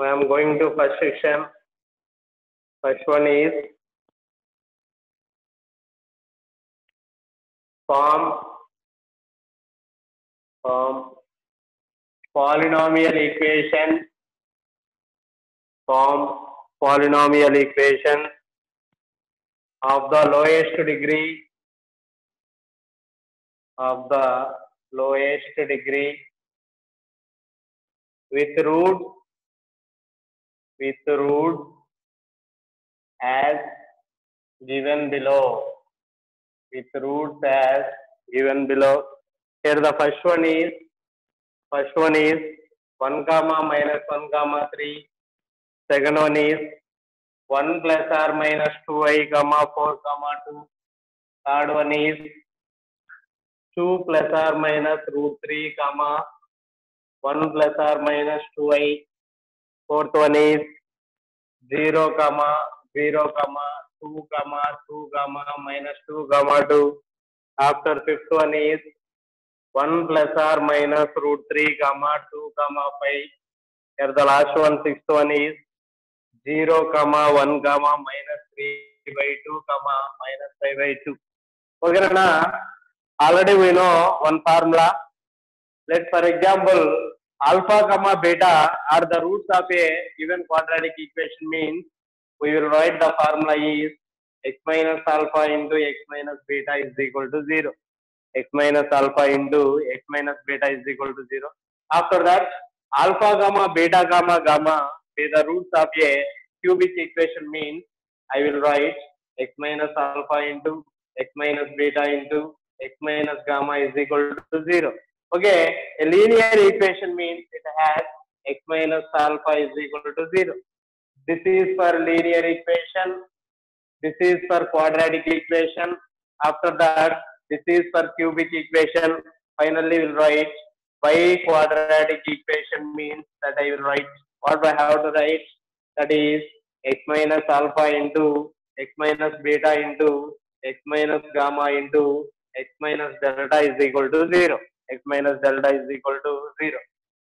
I am going to first section. First one is form polynomial equation. Form polynomial equation of the lowest degree with root as given below. With roots as given below. Here the first one is 1 comma minus 1 comma 3. Second one is 1 plus or minus 2i comma 4 comma 2. Third one is 2 plus or minus root 3 comma 1 plus or minus 2i. Fourth one is 0 comma 0 comma 2 comma 2 comma minus 2 comma 2. After fifth one is 1 plus or minus root 3 comma 2 comma 5. Here the last one, sixth one is 0 comma 1 comma minus 3 by 2 comma minus 5 by 2. Okay, na? Already we know one formula. Let for example alpha comma beta are the roots of a given quadratic equation, means we will write the formula is x minus alpha into x minus beta is equal to 0. X minus alpha into x minus beta is equal to 0. After that, alpha gamma beta gamma gamma is the roots of a cubic equation, means I will write x minus alpha into x minus beta into x minus gamma is equal to 0. Okay, a linear equation means it has x minus alpha is equal to 0. This is for linear equation. This is for quadratic equation. After that, this is for cubic equation. Finally, we'll write by quadratic equation, means that I will write what I have to write, that is x minus alpha into x minus beta into x minus gamma into x minus delta is equal to 0. X minus delta is equal to 0.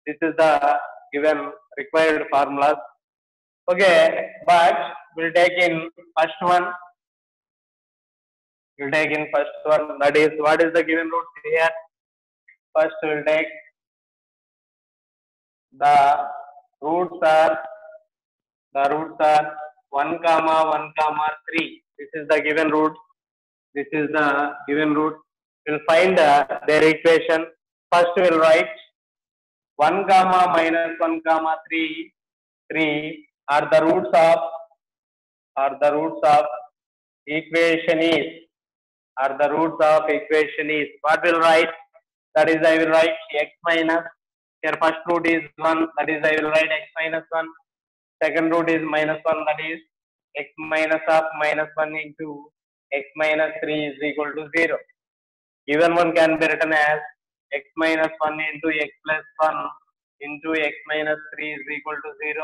This is the given required formulas. Okay, but we'll take in first one. We'll take in first one, that is what is the given root here. First we'll take the roots are 1 comma 1 comma 3. This is the given root. This is the given root. We'll find their equation. First we'll write 1 comma minus 1 comma 3 are the roots of equation is. What will write? That is I will write x minus. Here first root is 1. That is I will write x minus 1. Second root is minus 1. That is x minus of minus 1 into x minus 3 is equal to 0. Given one can be written as x minus 1 into x plus 1 into x minus 3 is equal to 0.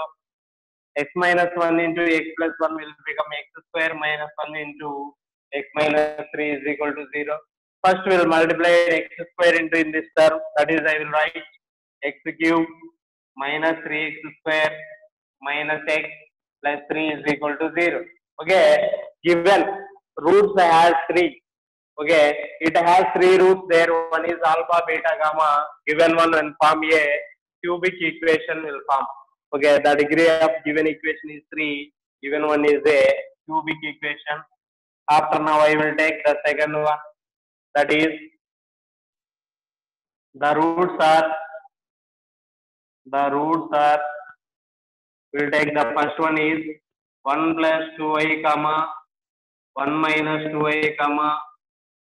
X minus 1 into x plus 1 will become x square minus 1 into x minus 3 is equal to 0. First we will multiply x square into in this term. That is I will write x cube minus 3x square minus x plus 3 is equal to 0. Okay, given roots has 3. Okay, it has 3 roots there. One is alpha, beta, gamma. Given one when form a cubic equation will form. Okay, the degree of given equation is 3. Given one is a cubic equation. After now I will take the second one. That is the roots are we'll take the first one is 1 plus 2i comma 1 minus 2i comma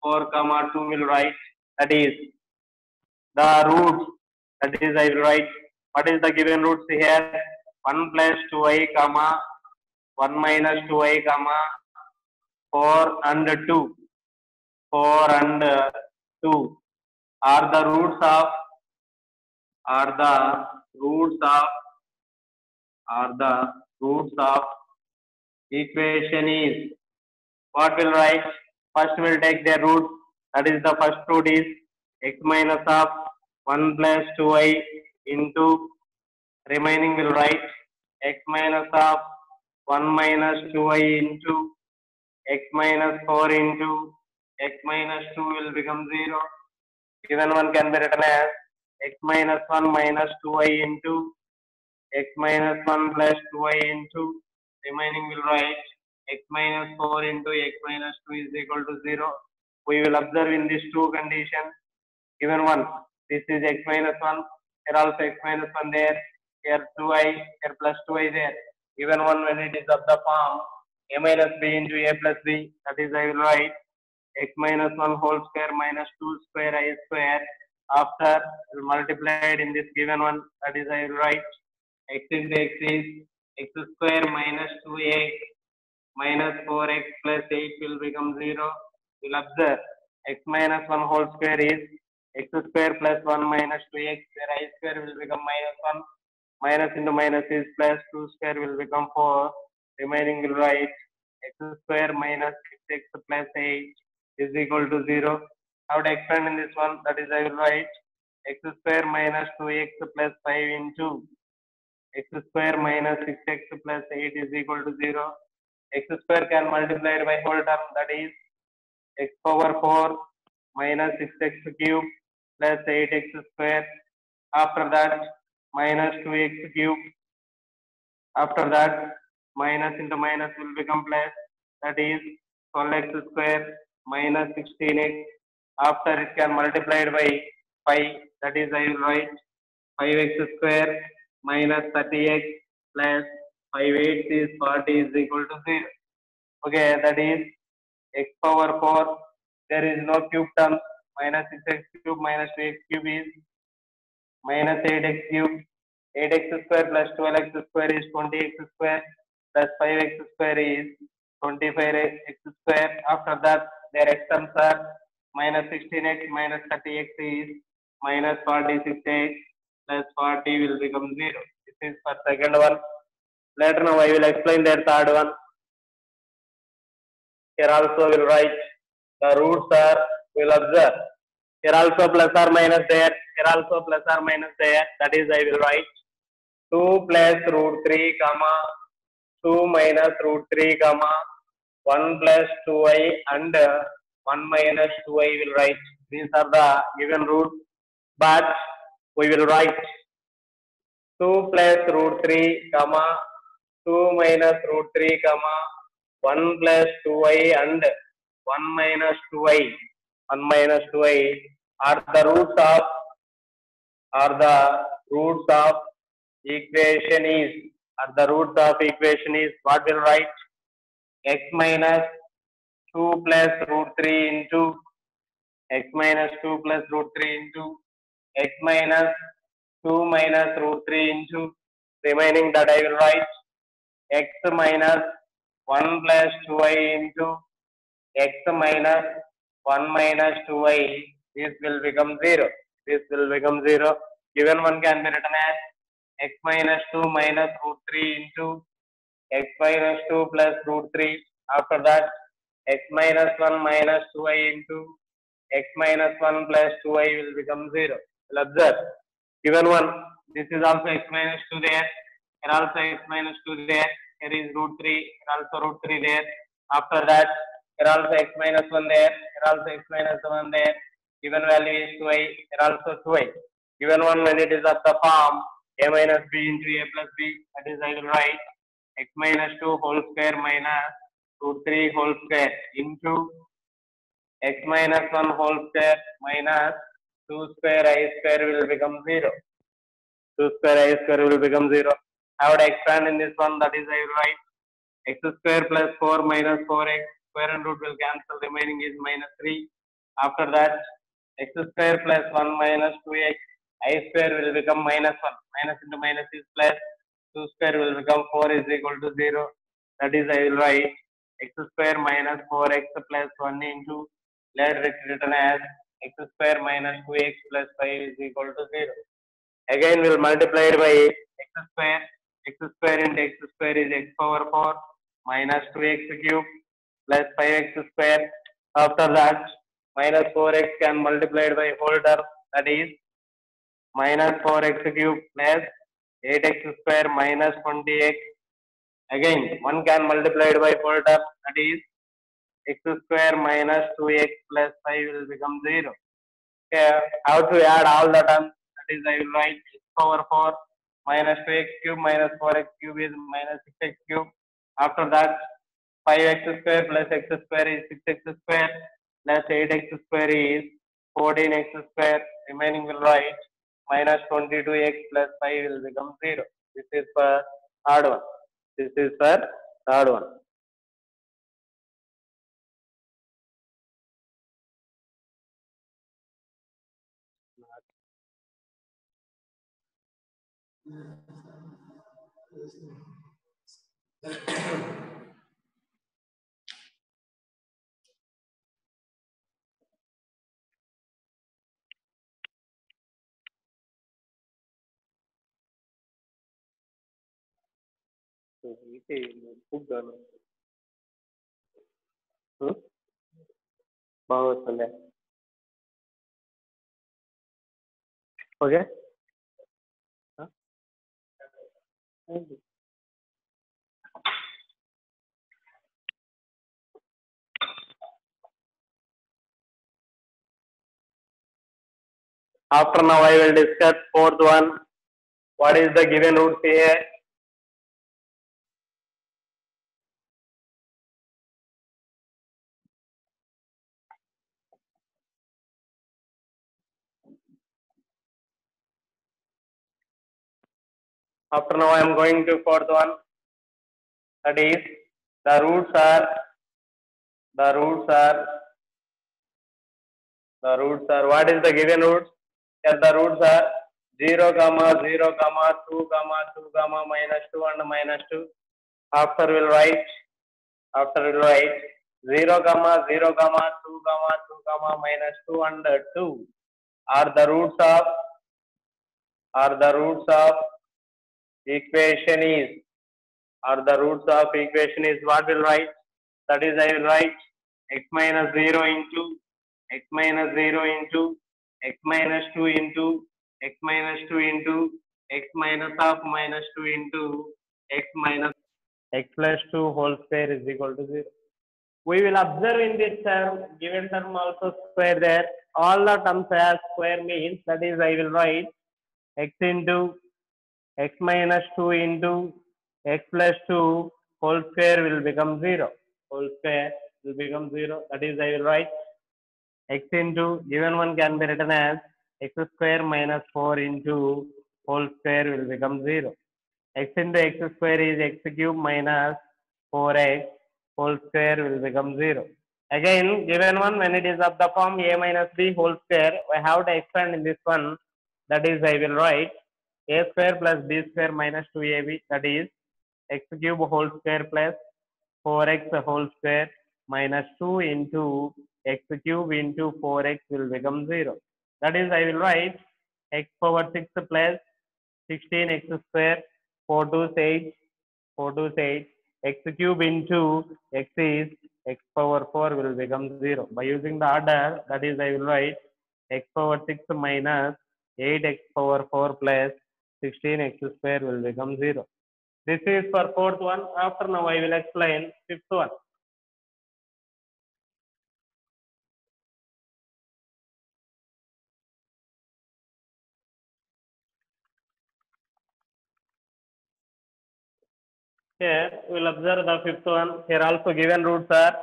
4 comma 2 will write. That is the roots. That is I will write. What is the given roots here? 1 plus 2i comma 1 minus 2i comma 4 and 2. 4 and 2 are the roots of equation is. What will write? First we'll take their root. That is the first root is x minus of 1 plus 2i into remaining will write x minus of 1 minus 2i into x minus 4 into x minus 2 will become 0. Given one can be written as x minus 1 minus 2i into x minus 1 plus 2i into remaining will write x minus 4 into x minus 2 is equal to 0. We will observe in these two conditions. Given one, this is x minus 1, here also x minus 1 there, here 2i, here plus 2i there. Given one, when it is of the form a minus b into a plus b, that is I will write x minus 1 whole square minus 2 square I square. After multiplied in this given one, that is I will write x into x is x square minus 2x minus 4x plus 8 will become 0. We'll observe x minus 1 whole square is x square plus 1 minus 2x, where I square will become minus 1. Minus into minus is plus 2 square will become 4. Remaining will write x square minus 6x plus 8 is equal to 0. How to expand in this one? That is I will write x square minus 2x plus 5 into x square minus 6x plus 8 is equal to 0. X square can multiply by whole term, that is x power 4 minus 6x cube plus 8x square. After that minus 2x cube. After that minus into minus will become plus, that is 12x square minus 16x. After it can multiplied by 5, that is I will write 5x square minus 30x plus 5 8 is 40 is equal to 0. Okay, that is x power 4. There is no cube term. Minus 6x cube minus 2x cube is minus 8x cube. 8x square plus 12x square is 20x square plus 5x square is 25x square. After that, their x terms are minus 16x minus 30x is minus 46x plus 40 will become 0. This is for second one. Later now I will explain their third one. Here also will write the roots are, will observe. Here also plus or minus there. Here also plus or minus there. That is I will write 2 plus root 3 comma 2 minus root 3 comma 1 plus 2i and 1 minus 2i will write. These are the given roots. But we will write 2 plus root 3 comma 2 minus root 3 comma 1 plus 2i and 1 minus 2i. 1 minus 2i are the roots of equation is what will write x minus 2 plus root 3 into x minus 2 plus root 3 into x minus 2 minus root 3 into remaining that I will write x minus 1 plus 2i into x minus 1 minus 2i. This will become 0. This will become 0. Given one can be written as x minus 2 minus root 3 into x minus 2 plus root 3. After that, x minus 1 minus 2i into x minus 1 plus 2i will become 0. We'll observe. Given one, this is also x minus 2 there. Here also x minus 2 there. Here is root 3. Here also root 3 there. After that, here also x minus 1 there. Here also x minus 1 there. Given value is 2i. Here also 2i. Given one, when it is of the form a minus b into a plus b, that is I will write x minus 2 whole square minus root 3 whole square into x minus 1 whole square minus 2 square I square will become 0. 2 square I square will become 0. I would expand in this one, that is I will write x square plus 4 minus 4x, square and root will cancel, remaining is minus 3. After that, x square plus 1 minus 2x, I square will become minus 1. Minus into minus is plus. 2 square will become 4 is equal to 0. That is I will write x square minus 4x plus 1 into, let it written as x square minus 2x plus 5 is equal to 0. Again we will multiply it by x square. X square into x square is x power 4 minus 2x cube plus 5x square. After that, minus 4x can multiply it by whole term, that is minus 4x cube plus 8x square minus 20x. Again, one can multiplied by 4 terms, that is x square minus 2x plus 5 will become 0. Okay, how to add all the terms? That is, I will write x power 4 minus 2x cube minus 4x cube is minus 6x cube. After that, 5x square plus x square is 6x square plus 8x square is 14x square. Remaining will write minus 22x plus 5 will become 0. This is for third one. This is for third one. ఇది food బాగా వస్తుంది okay After now, I will discuss fourth one. What is the given roots here? After now, I am going to fourth one. That is, the roots are what is the given roots? Yes, the roots are 0, 0, 2, 2, minus 2 and minus 2. After we'll write 0, 0, 2, 2, minus 2 and 2 are the roots of equation is what we'll write. That is, I will write x minus 0 into x minus 0 into x minus 2 into x minus 2 into x minus of minus 2 into x minus x plus 2 whole square is equal to 0. We will observe in this term, given term also square there. All the terms as square means, that is, I will write x into x minus 2 into x plus 2 whole square will become 0. Whole square will become 0. That is, I will write x into, given one can be written as x square minus 4 into whole square will become 0. X into x square is x cube minus 4x whole square will become 0. Again, given one, when it is of the form a minus b whole square, I have to expand in this one. That is, I will write a square plus b square minus 2ab, that is x cube whole square plus 4x whole square minus 2 into x cube into 4x will become 0. That is, I will write x power 6 plus 16x square 4 to 8 x cube into x is x power 4 will become 0. By using the order, that is, I will write x power 6 minus 8x power 4 plus 16x square will become 0. This is for fourth one. After now, I will explain fifth one. Here we will observe the fifth one. Here also given roots are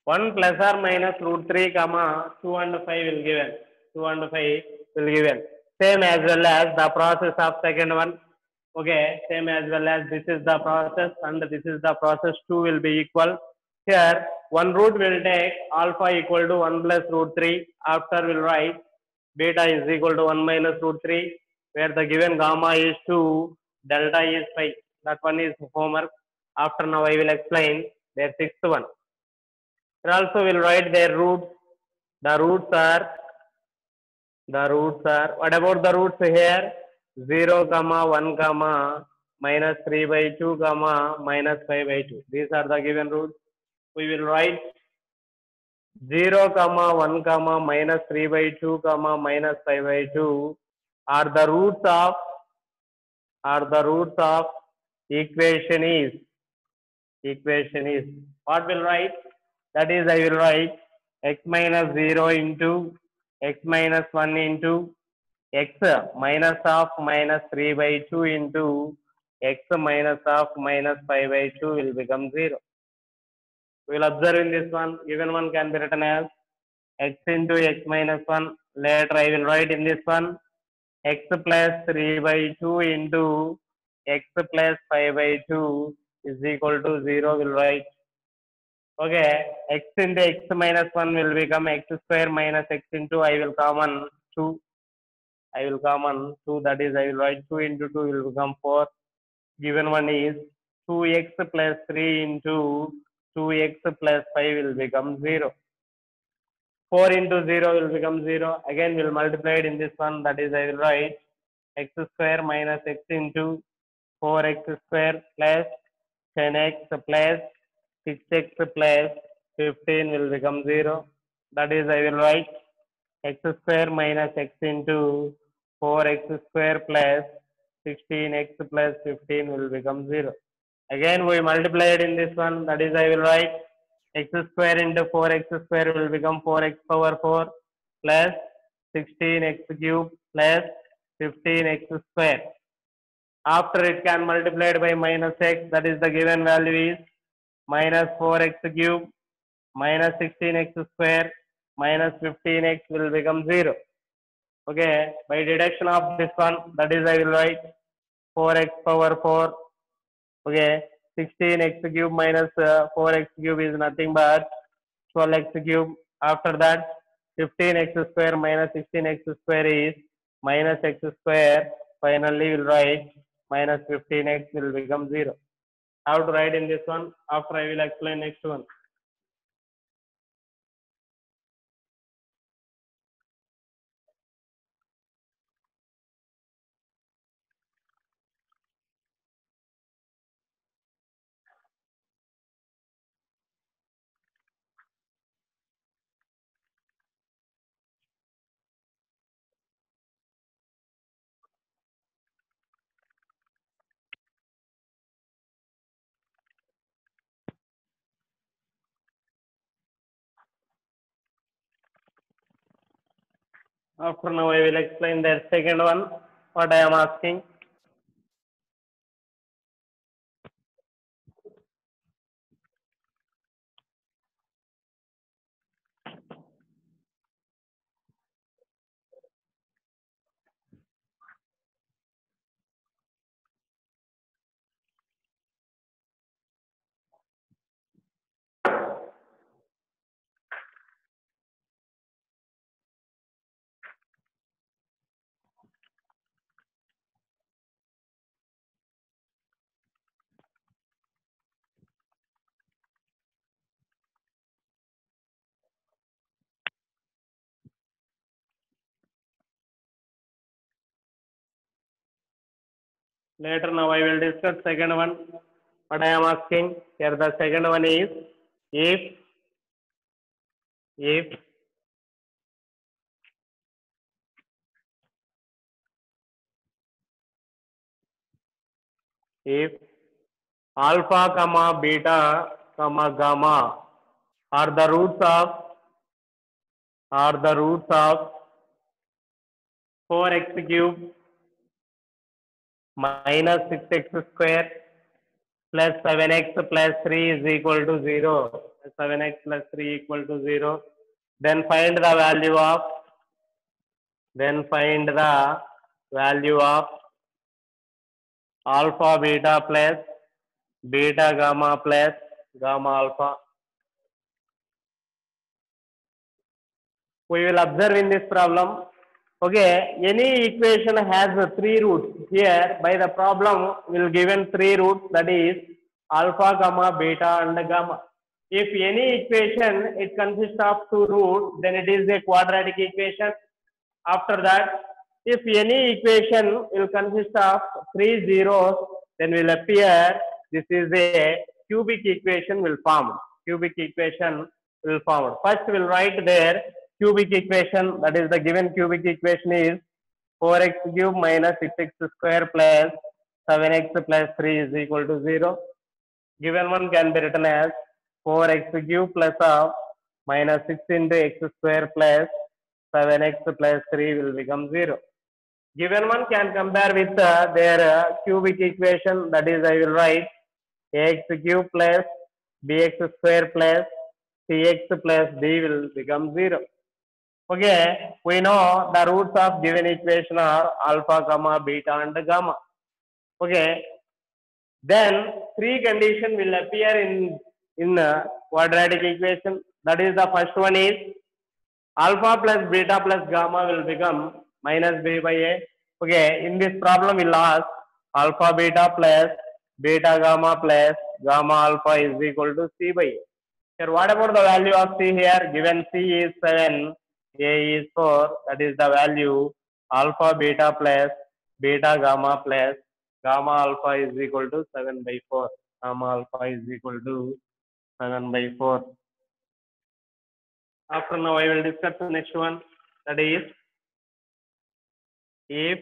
1 plus or minus root 3, 2 and 5 will given. 2 and 5 will given. Same as well as the process of second one. Okay, same as well as this is the process and this is the process. 2 will be equal. Here, one root will take alpha equal to 1 plus root 3. After we'll write beta is equal to 1 minus root 3, where the given gamma is 2, delta is 5. That one is homework. After now, I will explain their sixth one. And also we'll write their roots. The roots are, what about the roots here? 0, 1, minus 3 by 2, minus 5 by 2. These are the given roots. We will write 0, 1, minus 3 by 2, minus 5 by 2 are the roots of or the roots of equation is what will write, that is I will write x minus 0 into x minus 1 into x minus of minus 3 by 2 into x minus of minus 5 by 2 will become 0. We will observe in this one, given one can be written as x into x minus 1. Later I will write in this one x plus 3 by 2 into x plus 5 by 2 is equal to 0 will write. Okay, x into x minus 1 will become x square minus x into I will common 2. I will common 2, that is I will write 2 into 2 will become 4. Given one is 2x plus 3 into 2x plus 5 will become 0. 4 into 0 will become 0. Again we will multiply it in this one, that is I will write x square minus x into 4x square plus 10x plus 6x plus 15 will become 0. That is I will write x square minus x into 4x square plus 16x plus 15 will become 0. Again we multiply it in this one, that is I will write x square into 4x square will become 4x power 4 plus 16x cube plus 15x square. After it can multiplied by minus x, that is the given value is minus 4x cube minus 16x square minus 15x will become 0. Okay, by deduction of this one, that is I will write 4x power 4. Okay, 16x cube minus 4x cube is nothing but 12x cube. After that, 15x square minus 16x square is minus x square. Finally, we'll write minus 15x will become 0. How to write in this one? After I will explain next one. After now, I will explain the second one. What I am asking. Later now I will discuss second one. What I am asking here, the second one is if if alpha comma beta comma gamma are the roots of 4x cube minus 6x square plus 7x plus 3 is equal to 0. 7x plus 3 equal to 0. Then find the value of alpha beta plus beta gamma plus gamma alpha. We will observe in this problem. Okay, any equation has three roots. Here by the problem we will given three roots, that is alpha, gamma, beta and gamma. If any equation it consists of two roots, then it is a quadratic equation. After that, if any equation will consist of three zeros, then will appear this is a cubic equation will form. Cubic equation will form. First we will write there cubic equation, that is the given cubic equation is 4x cube minus 6x square plus 7x plus 3 is equal to 0. Given one can be written as 4x cube plus of minus 6 into x square plus 7x plus 3 will become 0. Given one can compare with their cubic equation, that is I will write ax cube plus bx square plus cx plus d will become 0. Okay, we know the roots of given equation are alpha, gamma, beta and gamma. Okay, then three condition will appear in quadratic equation. That is the first one is alpha plus beta plus gamma will become minus b by a. Okay, in this problem we'll ask alpha beta plus beta gamma plus gamma alpha is equal to c by a. Here, what about the value of c here? Given c is 7, a is 4, that is the value alpha beta plus beta gamma plus gamma alpha is equal to 7 by 4. Gamma alpha is equal to 7 by 4. After now, I will discuss the next one. That is, if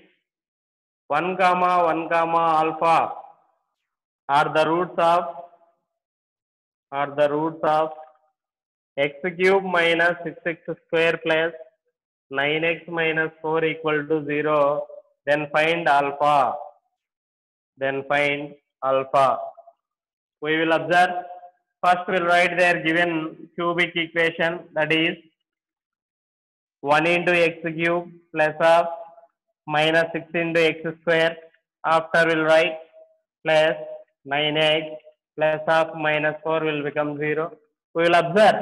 1 gamma 1 gamma alpha are the roots of x cube minus 6x square plus 9x minus 4 equal to 0, then find alpha. We will observe. First, we'll write their given cubic equation, that is 1 into x cube plus of minus 6 into x square. After we'll write plus 9x plus of minus 4 will become 0. We will observe.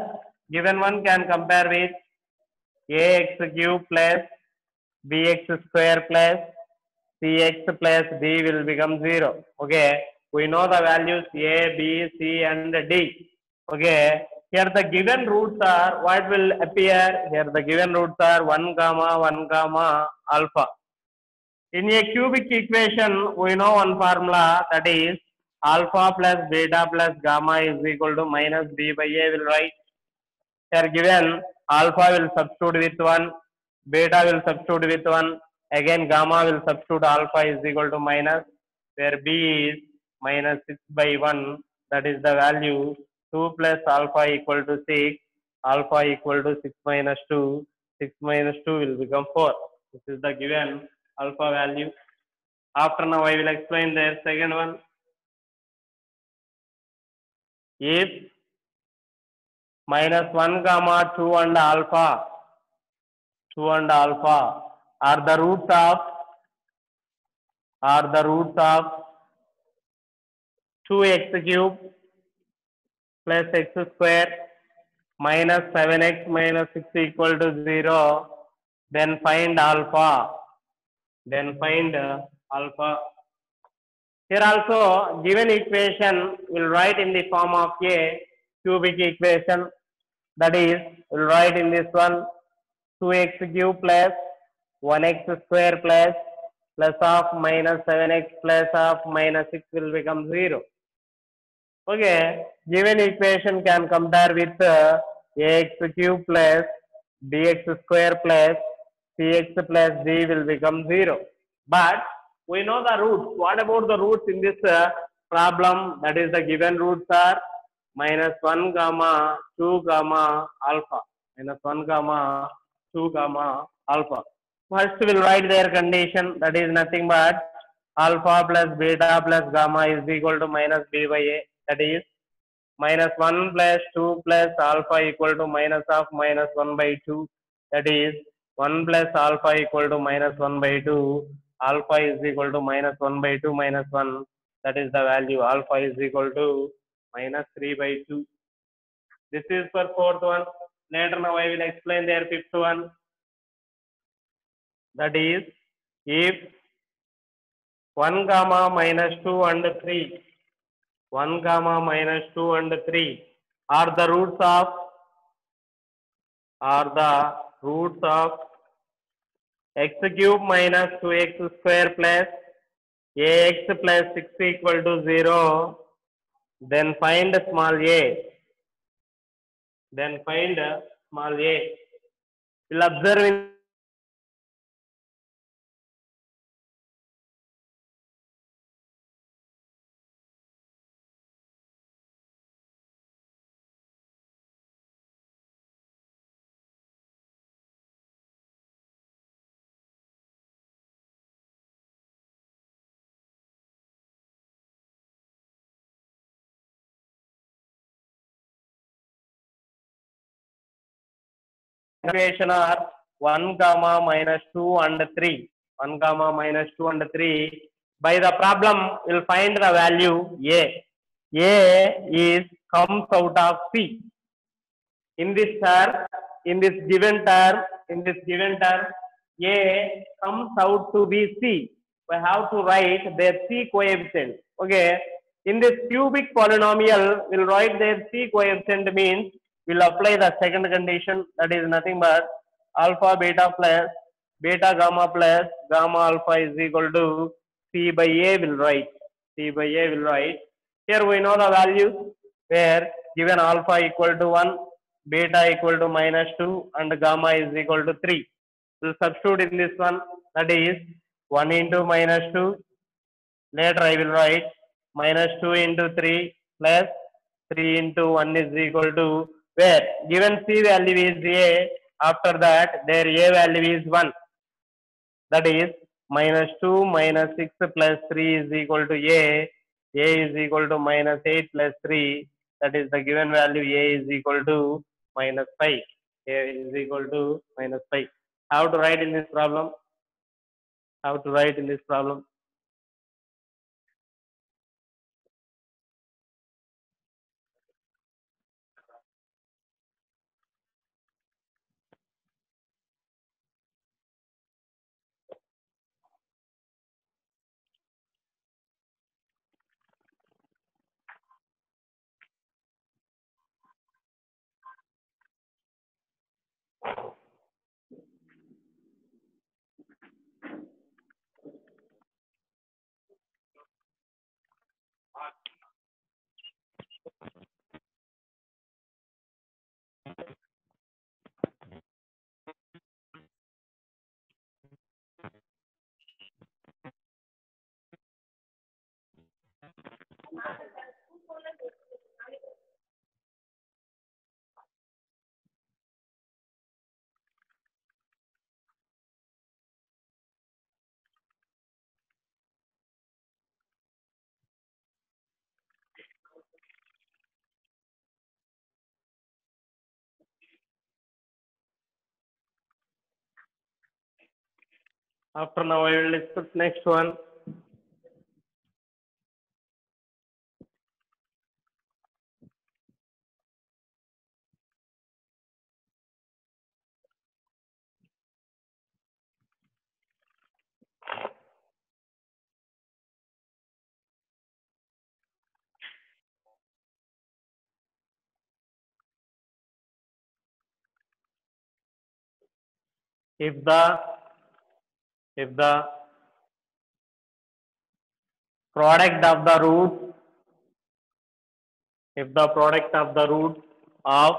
Given one can compare with ax cube plus bx square plus cx plus d will become 0. Okay, we know the values a, b, c and d. Okay, here the given roots are, what will appear? Here the given roots are 1 gamma alpha. In a cubic equation, we know one formula, that is alpha plus beta plus gamma is equal to minus b by a. Will write. Here given alpha will substitute with 1, beta will substitute with 1, again gamma will substitute alpha is equal to minus, where b is minus 6 by 1, that is the value 2 plus alpha equal to 6, alpha equal to 6 minus 2, 6 minus 2 will become 4. This is the given alpha value. After now I will explain the second one. If minus 1 gamma 2 and alpha are the roots of 2x cube plus x square minus 7x minus 6 equal to 0, then find alpha. Here also given equation will write in the form of a cubic equation, that is will write in this one 2x cube plus 1x square plus of minus 7x plus of minus 6 will become 0. Okay, given equation can compare with ax cube plus bx square plus cx plus d will become 0. But we know the roots. What about the roots in this problem? That is the given roots are minus 1 gamma 2 gamma alpha. Minus 1 gamma 2 gamma alpha. First we'll write their condition, that is nothing but alpha plus beta plus gamma is equal to minus b by a, that is minus 1 plus 2 plus alpha equal to minus of minus 1 by 2, that is 1 plus alpha equal to minus 1 by 2, alpha is equal to minus 1 by 2 minus 1, that is the value alpha is equal to minus 3 by 2. This is for fourth one. Later now I will explain their fifth one. That is, if 1 gamma minus 2 and 3, 1 gamma minus 2 and 3 are the roots of x cube minus 2x square plus ax plus 6 equal to 0, then find small a. We'll observe in equation are 1 comma minus 2 and 3. 1 comma minus 2 and 3. By the problem, we'll find the value A. A is comes out of C. In this term, in this given term, A comes out to be C. We have to write their C coefficient. Okay. In this cubic polynomial, we'll write their C coefficient means we'll apply the second condition, that is nothing but alpha beta plus beta gamma plus gamma alpha is equal to C by A will write. C by A will write. Here we know the values where given alpha equal to 1, beta equal to minus 2 and gamma is equal to 3. We'll substitute in this one, that is 1 into minus 2. Later I will write minus 2 into 3 plus 3 into 1 is equal to where given C value is A, after that their A value is 1. That is minus 2 minus 6 plus 3 is equal to A. A is equal to minus 8 plus 3. That is the given value A is equal to minus 5. A is equal to minus 5. How to write in this problem? How to write in this problem? After now I will discuss next one. If the product of the root, if the product of the root of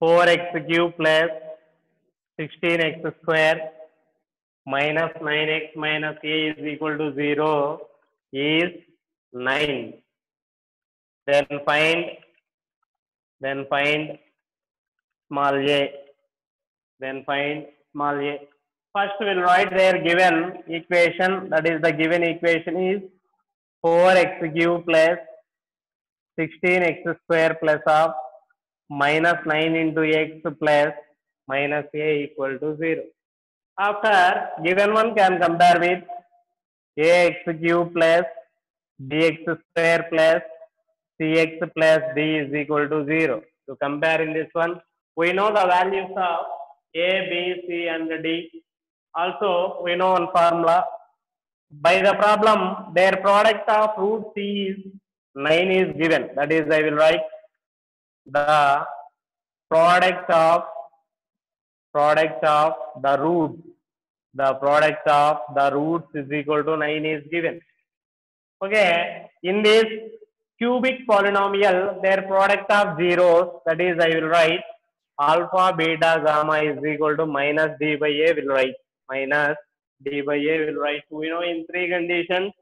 4x cube plus 16x square minus 9x minus a is equal to 0 is 9, then find small a, First we'll write their given equation, that is the given equation is 4x cube plus 16x square plus of minus 9 into x plus minus a equal to 0. After given one can compare with ax cube plus bx square plus cx plus d is equal to 0. To compare in this one, we know the values of a, b, c and d. Also we know one formula. By the problem, their product of root c is 9 is given. That is, I will write the product of the roots. The product of the roots is equal to 9 is given. Okay, in this cubic polynomial, their product of zeros, that is, I will write alpha, beta, gamma is equal to minus d by a will write. Minus d by a will write. We know in three conditions,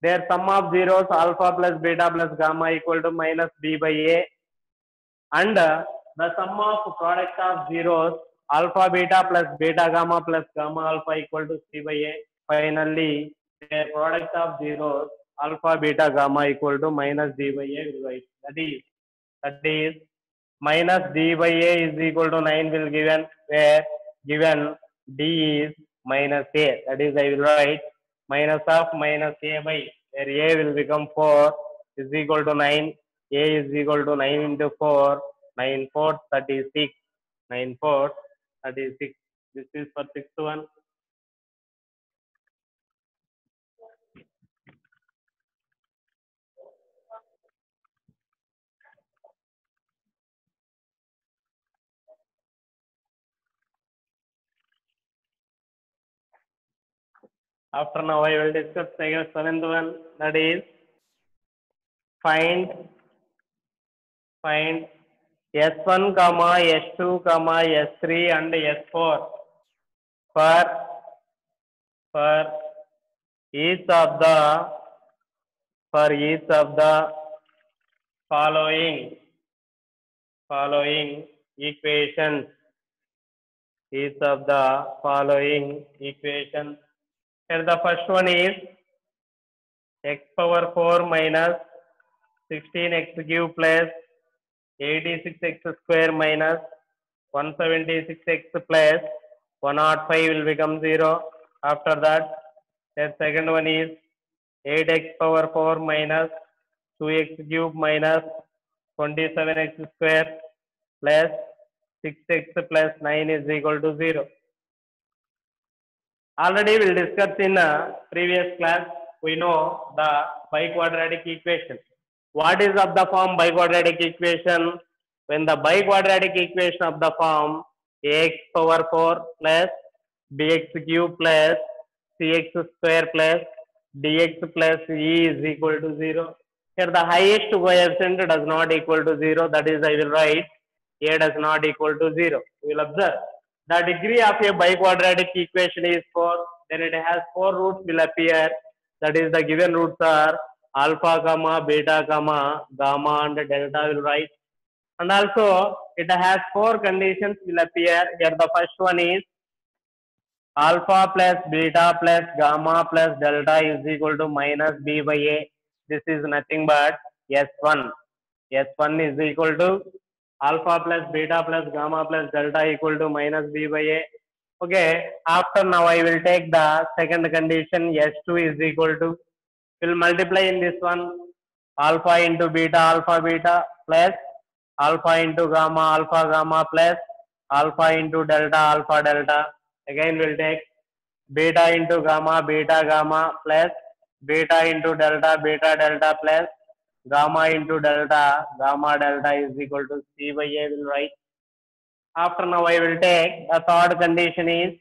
their sum of zeros alpha plus beta plus gamma equal to minus d by a, and the sum of product of zeros alpha beta plus beta gamma plus gamma alpha equal to c by a. Finally, their product of zeros alpha beta gamma equal to minus d by a will write. That is minus d by a is equal to 9 will given where given d is minus a. That is, I will write minus of minus a by where a will become 4 is equal to 9. A is equal to 9 into 4. 9 4 36. 9 4 36. This is for sixth one. After now, I will discuss the seventh one, that is find S1, S2, S3 and S4 for each of the following equations. Each of the following equations. Here the first one is x power 4 minus 16x cube plus 86x square minus 176x plus 105 will become 0. After that, the second one is 8x power 4 minus 2x cube minus 27x square plus 6x plus 9 is equal to 0. Already we'll discuss in previous class. We know the biquadratic equation. What is of the form biquadratic equation? When the biquadratic equation of the form ax power 4 plus bx cube plus cx square plus dx plus e is equal to 0. Here the highest coefficient does not equal to 0. That is, I will write a does not equal to 0. You will observe the degree of a biquadratic equation is 4. Then it has 4 roots will appear. That is, the given roots are alpha, comma, beta, comma, gamma and delta will write. And also it has 4 conditions will appear. Here the first one is alpha plus beta plus gamma plus delta is equal to minus b by a. This is nothing but S1. S1 is equal to alpha plus beta plus gamma plus delta equal to minus b by a. Okay, after now I will take the second condition. S2 is equal to, will multiply in this one alpha into beta plus alpha into gamma plus alpha into delta delta. Again we'll take beta into gamma plus beta into delta plus gamma into delta is equal to c by a will write. After now I will take the third condition is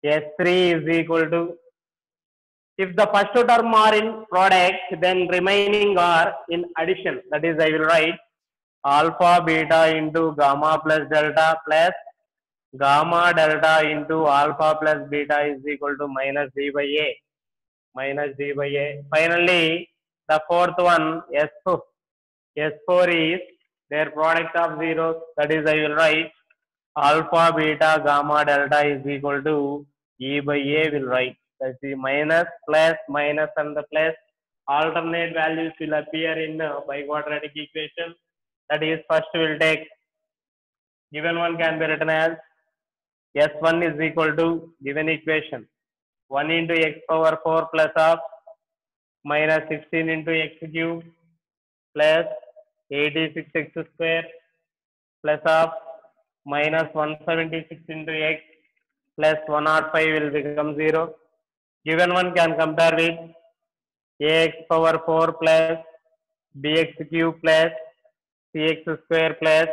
S3 is equal to, if the first two term are in product, then remaining are in addition. That is, I will write alpha beta into gamma plus delta plus gamma delta into alpha plus beta is equal to minus d by a. Finally, the fourth one, S4. S4 is their product of zeros. That is, I will write alpha beta gamma delta is equal to e by a will write. That's the minus and the plus alternate values will appear in biquadratic equation. That is, first we will take given one can be written as S1 is equal to given equation 1 into x power 4 plus of minus 16 into x cube plus 86x square plus of minus 176 into x plus 105 will become 0. Given one can compare with ax power 4 plus bx cube plus cx square plus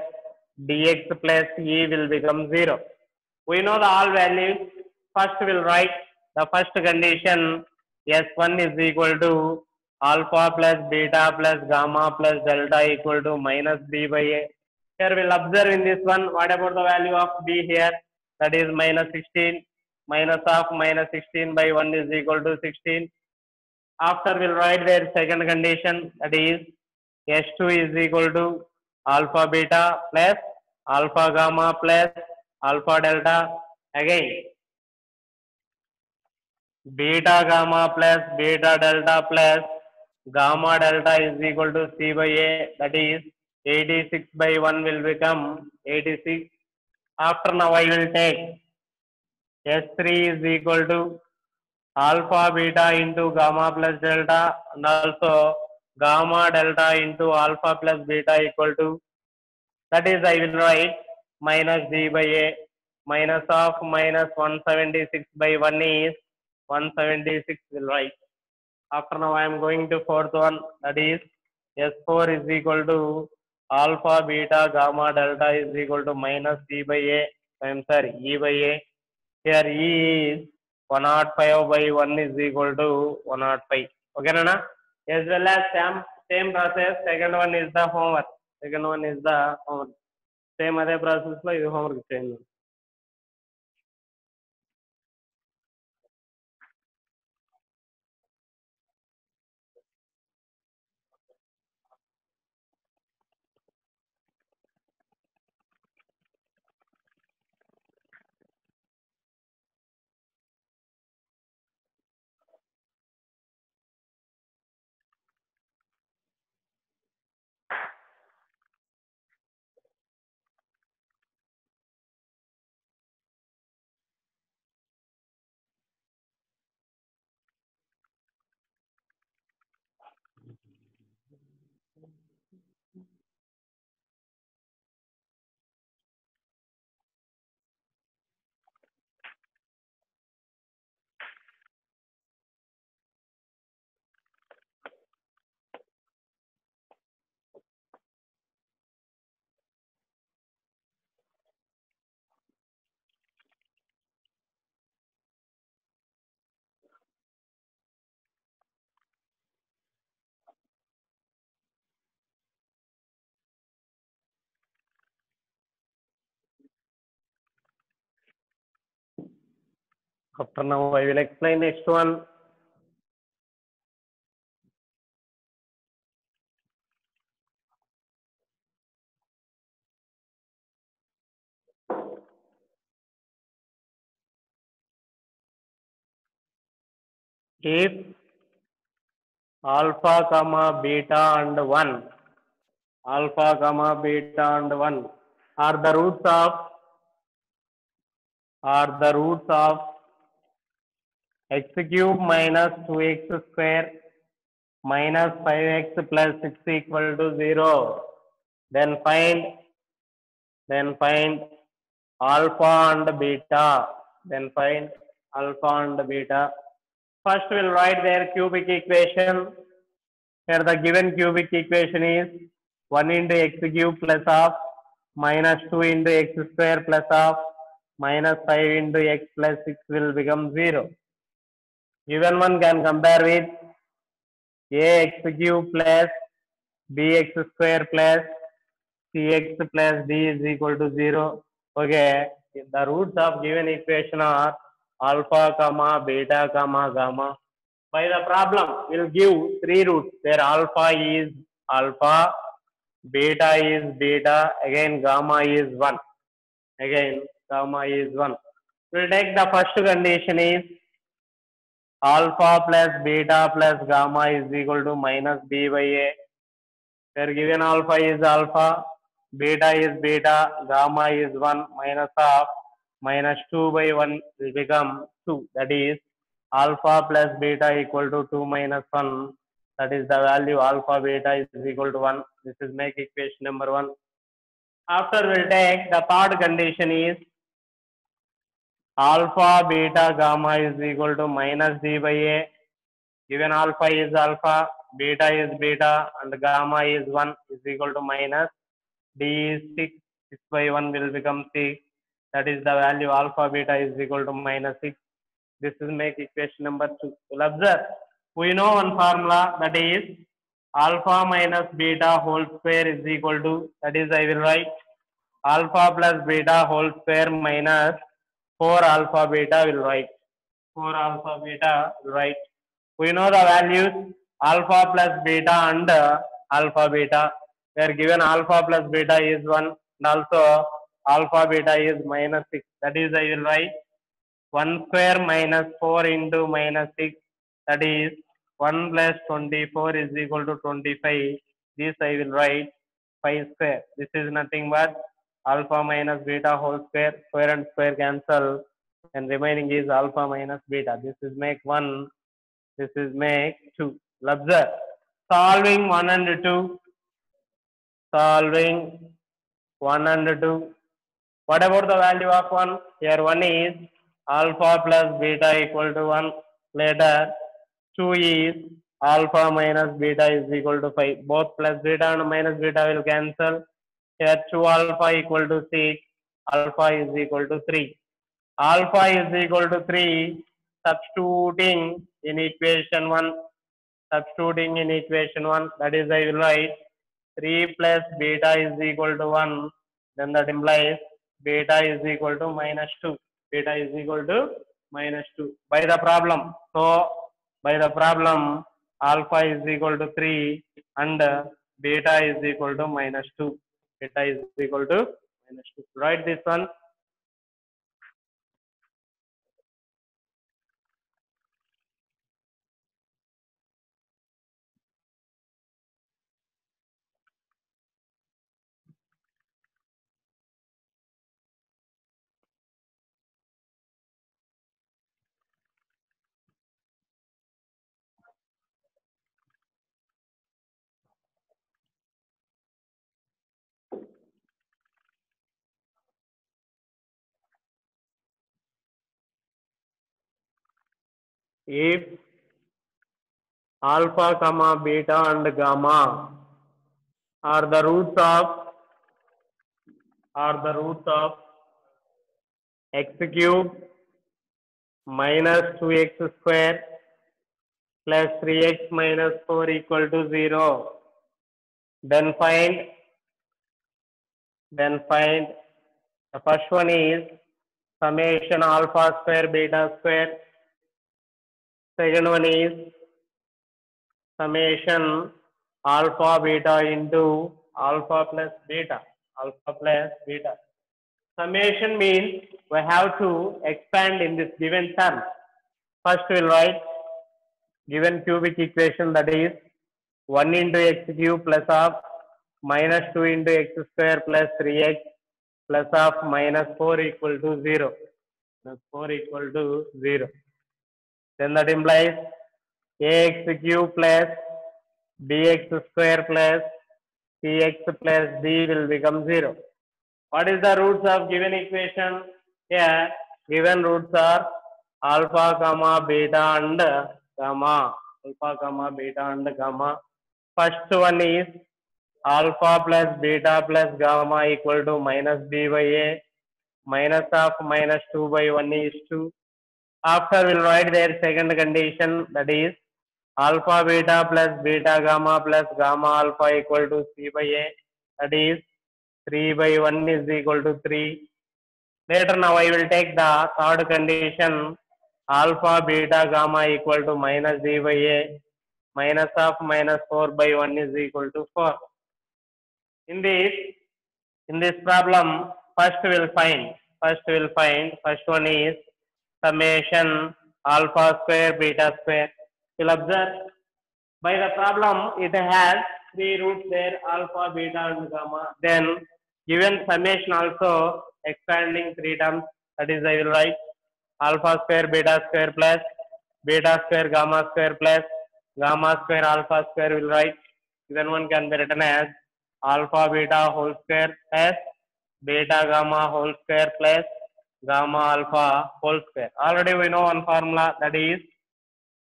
dx plus e will become 0. We know the all values. First we will write the first condition S1 is equal to alpha plus beta plus gamma plus delta equal to minus b by a. Here we will observe in this one, what about the value of b here? That is minus 16. Minus of minus 16 by 1 is equal to 16. After we will write their second condition, that is S2 is equal to alpha beta plus alpha gamma plus alpha delta. Again beta gamma plus beta delta plus gamma delta is equal to c by a. That is 86 by 1 will become 86. After now I will take S3 is equal to alpha beta into gamma plus delta and also gamma delta into alpha plus beta equal to, that is I will write minus d by a, minus of minus 176 by 1 is 176 will write. After now I am going to fourth one, that is S4 is equal to alpha beta gamma delta is equal to minus d by a, I am sorry, e by a. Here e is 105 by 1 is equal to 105. Okay, Nana? As well as same process, second one is the homework. Second one is the homework. Same other process lo idu homework cheyandi. After now I will explain next one. If alpha comma beta and 1, alpha comma beta and 1 are the roots of, x cube minus 2x square minus 5x plus 6 equal to 0, then find alpha and beta, then find alpha and beta. First we'll write their cubic equation. Here the given cubic equation is 1 into x cube plus of minus 2 into x square plus of minus 5 into x plus 6 will become 0. Given one can compare with ax cube plus bx square plus cx plus d is equal to 0. Okay, the roots of given equation are alpha comma beta comma gamma. By the problem will give three roots. There alpha is alpha, beta is beta, again gamma is 1. Again gamma is 1. We'll take the first condition is alpha plus beta plus gamma is equal to minus b by a. Where given alpha is alpha, beta is beta, gamma is 1, minus of minus 2 by 1 will become 2. That is alpha plus beta equal to 2 minus 1. That is the value alpha beta is equal to 1. This is make equation number 1. After we'll take the third condition is alpha beta gamma is equal to minus d by a. Given alpha is alpha, beta is beta, and gamma is 1 is equal to minus d is 6. 6 by 1 will become 6. That is the value alpha beta is equal to minus 6. This is make equation number 2. We'll observe. We know one formula, that is alpha minus beta whole square is equal to, that is I will write alpha plus beta whole square minus 4 alpha beta will write. 4 alpha beta will write. We know the values alpha plus beta and alpha beta. They are given alpha plus beta is 1 and also alpha beta is minus 6. That is I will write 1 square minus 4 into minus 6. That is 1 plus 24 is equal to 25. This I will write 5 square. This is nothing but alpha minus beta whole square. Square and square cancel, and remaining is alpha minus beta. This is make 1. This is make 2. Observe. Solving 1 and 2. Solving 1 and 2. What about the value of 1? Here 1 is alpha plus beta equal to 1. Later 2 is alpha minus beta is equal to 5. Both plus beta and minus beta will cancel. Here 2 alpha equal to 6. Alpha is equal to 3. Alpha is equal to 3. Substituting in equation 1. Substituting in equation 1. That is, I will write 3 plus beta is equal to 1. Then that implies beta is equal to minus 2. Beta is equal to minus 2 by the problem. So by the problem, alpha is equal to 3 and beta is equal to minus 2. Beta is equal to minus 2. Write this one. If alpha comma beta and gamma are the roots of x cube minus 2x square plus 3x minus 4 equal to 0, then find the first one is summation alpha square beta square. Second one is summation alpha beta into alpha plus beta. Alpha plus beta. Summation means we have to expand in this given term. First we will write given cubic equation, that is 1 into x cube plus of minus 2 into x square plus 3x plus of minus 4 equal to 0. Plus 4 equal to 0. Then that implies ax cube plus bx square plus cx plus d will become 0. What is the roots of given equation? Here given roots are alpha comma beta and gamma. Alpha comma beta and gamma. First one is alpha plus beta plus gamma equal to minus b by a. Minus of minus 2 by 1 is 2. After we'll write their second condition, that is alpha beta plus beta gamma plus gamma alpha equal to c by a. That is 3 by 1 is equal to 3. Later now I will take the third condition, alpha beta gamma equal to minus d by a. Minus of minus 4 by 1 is equal to 4. In this problem, first one is summation alpha square beta square. You'll observe by the problem it has three roots there, alpha, beta and gamma. Then given summation also expanding three terms, that is I will write alpha square beta square plus beta square gamma square plus gamma square alpha square will write. Then one can be written as alpha beta whole square plus beta gamma whole square plus gamma alpha whole square. Already we know one formula, that is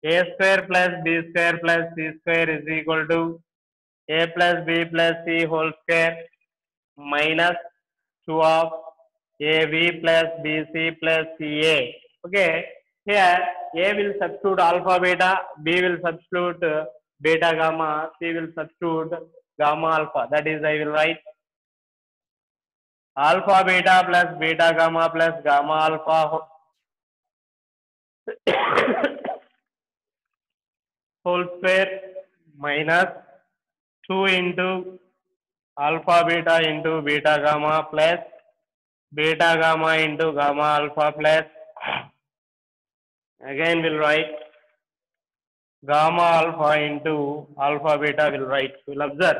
a square plus b square plus c square is equal to a plus b plus c whole square minus 2 of ab plus bc plus ca. Okay, here a will substitute alpha beta, b will substitute beta gamma, c will substitute gamma alpha. That is I will write alpha beta plus beta gamma plus gamma alpha whole square minus 2 into alpha beta into beta gamma plus beta gamma into gamma alpha plus, again we'll write gamma alpha into alpha beta will write. We'll observe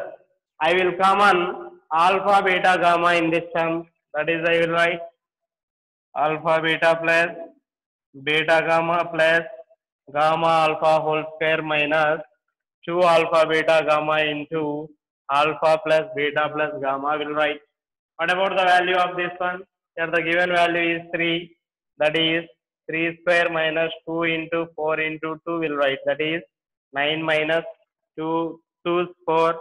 I will common alpha, beta, gamma in this term. That is, I will write alpha, beta plus beta, gamma plus gamma alpha whole square minus 2 alpha, beta, gamma into alpha plus beta plus gamma. Will write. What about the value of this one? Here the given value is 3. That is 3 square minus 2 into 4 into 2 will write. That is 9 minus 2, 2 is 4,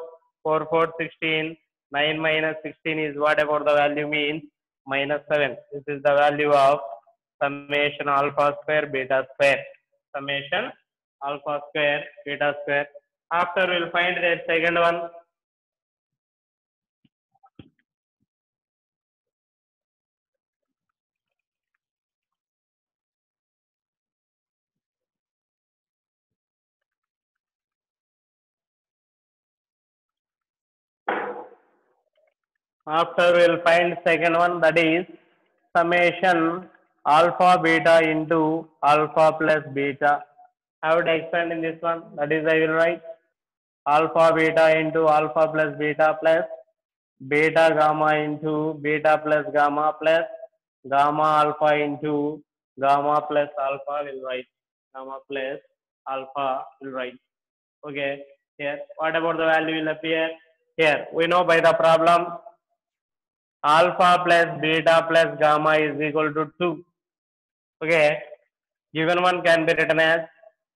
4, 4, 16. 9 minus 16 is what about the value means? Minus 7. This is the value of summation alpha square beta square. Summation alpha square beta square. After we will find the second one. After we will find second one, that is summation alpha beta into alpha plus beta. I would expand in this one. That is, I will write alpha beta into alpha plus beta plus beta gamma into beta plus gamma plus gamma alpha into gamma plus alpha will write. Gamma plus alpha will write. Okay. Here, what about the value will appear? Here, we know by the problem alpha plus beta plus gamma is equal to 2. Okay. Given one can be written as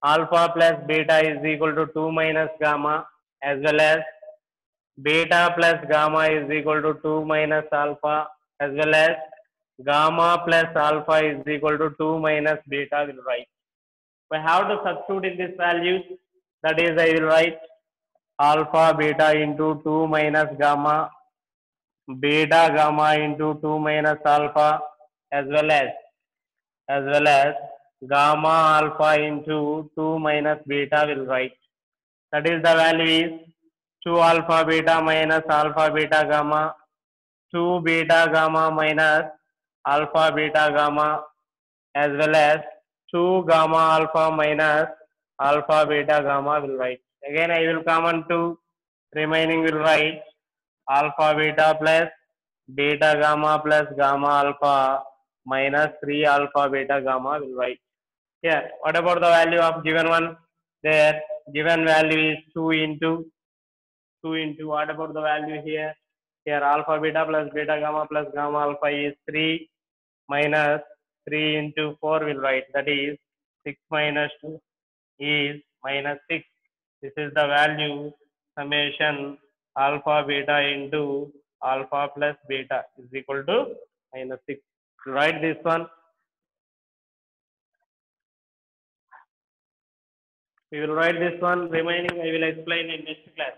alpha plus beta is equal to 2 minus gamma, as well as beta plus gamma is equal to 2 minus alpha, as well as gamma plus alpha is equal to 2 minus beta will write. We have to substitute in this value. That is, I will write alpha beta into 2 minus gamma, beta gamma into 2 minus alpha, as well as gamma alpha into 2 minus beta will write. That is, the value is 2 alpha beta minus alpha beta gamma, 2 beta gamma minus alpha beta gamma, as well as 2 gamma alpha minus alpha beta gamma will write. Again, I will common 2, remaining will write alpha beta plus beta gamma plus gamma alpha minus 3 alpha beta gamma will write. Here, what about the value of given one? There, given value is 2 into what about the value here? Here, alpha beta plus beta gamma plus gamma alpha is 3 minus 3 into 4 will write. That is 6 minus 2 is minus 6. This is the value summation alpha beta into alpha plus beta is equal to minus 6. Write this one. We will write this one. Remaining I will explain in next class.